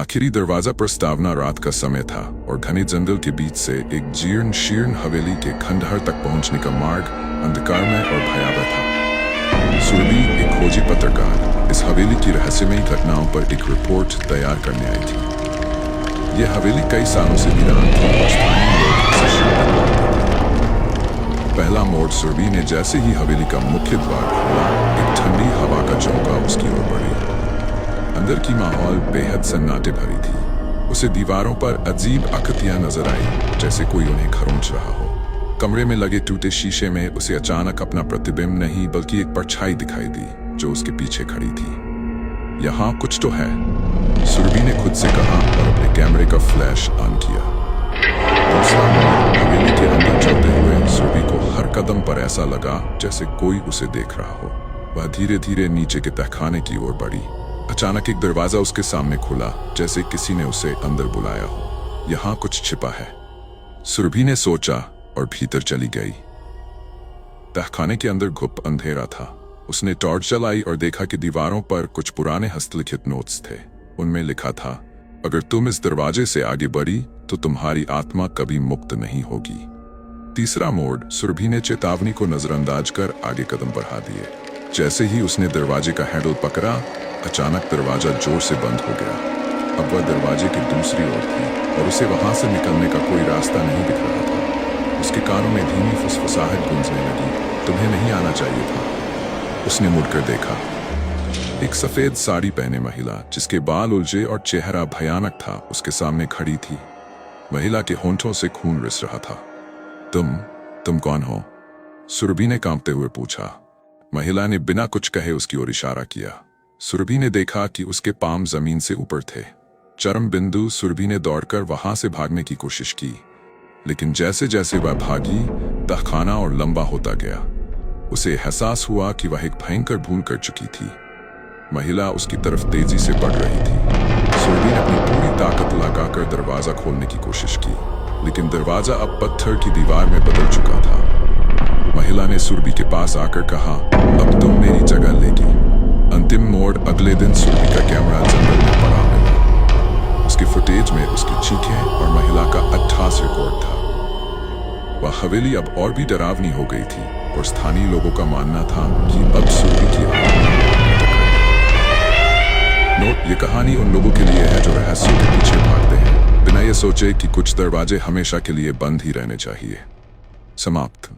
आखिरी दरवाजा प्रस्तावना रात का समय था और घने जंगल के बीच से एक जीर्ण शीर्ण हवेली के खंडहर तक पहुंचने का मार्ग अंधकारमय और भयावह था। सुरभि, एक खोजी पत्रकार, इस हवेली की रहस्यमयी घटनाओं पर एक रिपोर्ट तैयार करने आई थी। यह हवेली कई सालों से वीरान थी और स्थानीय लोग इसे शांत मानते थे। पहला मोड़ सुरभि ने जैसे ही हवेली का मुख्य द्वार खोला, एक ठंडी हवा का झोंका उसकी ओर बढ़ी। अंदर की माहौल बेहद सन्नाटे भरी थी। उसे दीवारों पर अजीब आकृतियां नजर आई, जैसे कोई उन्हें खरोंच रहा हो। कमरे में लगे टूटे शीशे में उसे अचानक अपना प्रतिबिंब नहीं बल्कि एक परछाई दिखाई दी जो उसके पीछे खड़ी थी। यहाँ कुछ तो है, सुरभि ने खुद से कहा और अपने कैमरे का फ्लैश ऑन किया। दूसरा मोड़, हवेली के अंदर चलते हुए सुरभि को हर कदम पर ऐसा लगा जैसे कोई उसे देख रहा हो। वह धीरे धीरे नीचे के तहखाने की ओर बढ़ी। अचानक एक दरवाजा उसके सामने खुला, जैसे किसी ने उसे अंदर बुलाया हो। यहाँ कुछ छिपा है, सुरभि ने सोचा और भीतर चली गई। तहखाने के अंदर घुप अंधेरा था। उसने टॉर्च जलाई और देखा कि दीवारों पर कुछ पुराने हस्तलिखित नोट्स थे। उनमें लिखा था, अगर तुम इस दरवाजे से आगे बढ़ी तो तुम्हारी आत्मा कभी मुक्त नहीं होगी। तीसरा मोड़, सुरभि ने चेतावनी को नजरअंदाज कर आगे कदम बढ़ा दिए। जैसे ही उसने दरवाजे का हैंडल पकड़ा, अचानक दरवाजा जोर से बंद हो गया। अब वह दरवाजे की दूसरी ओर थी और उसे वहां से निकलने का कोई रास्ता नहीं दिख रहा था। उसके कानों में धीमी फुसफुसाहट गूंजने लगी, तुम्हें नहीं आना चाहिए था। उसने मुड़कर देखा। एक सफेद साड़ी पहने महिला, जिसके बाल उलझे और चेहरा भयानक था, उसके सामने खड़ी थी। महिला के होंठों से खून रिस रहा था। तुम कौन हो? सुरभि ने कांपते हुए पूछा। महिला ने बिना कुछ कहे उसकी ओर इशारा किया। सुरभि ने देखा कि उसके पांव जमीन से ऊपर थे। चरम बिंदु, सुरभि ने दौड़कर वहां से भागने की कोशिश की, लेकिन जैसे जैसे वह भागी, तहखाना और लंबा होता गया। उसे एहसास हुआ कि वह एक भयंकर भूल कर चुकी थी। महिला उसकी तरफ तेजी से बढ़ रही थी। सुरभि ने अपनी पूरी ताकत लगाकर दरवाजा खोलने की कोशिश की, लेकिन दरवाजा अब पत्थर की दीवार में बदल चुका था। महिला ने सुरभि के पास आकर कहा, अब तुम मेरी जगह लेगी। अंतिम मोड़, अगले दिन सुरभि का कैमरा जंगल में पड़ा मिला। उसके फुटेज में उसकी चीखें और महिला का अट्ठास रिकॉर्ड था। वह हवेली अब और भी डरावनी हो गई थी और स्थानीय लोगों का मानना था कि अब सुरभि की नोट, ये कहानी उन लोगों के लिए है जो रहस्यों के पीछे भागते हैं, बिना ये सोचे कि कुछ दरवाजे हमेशा के लिए बंद ही रहने चाहिए। समाप्त।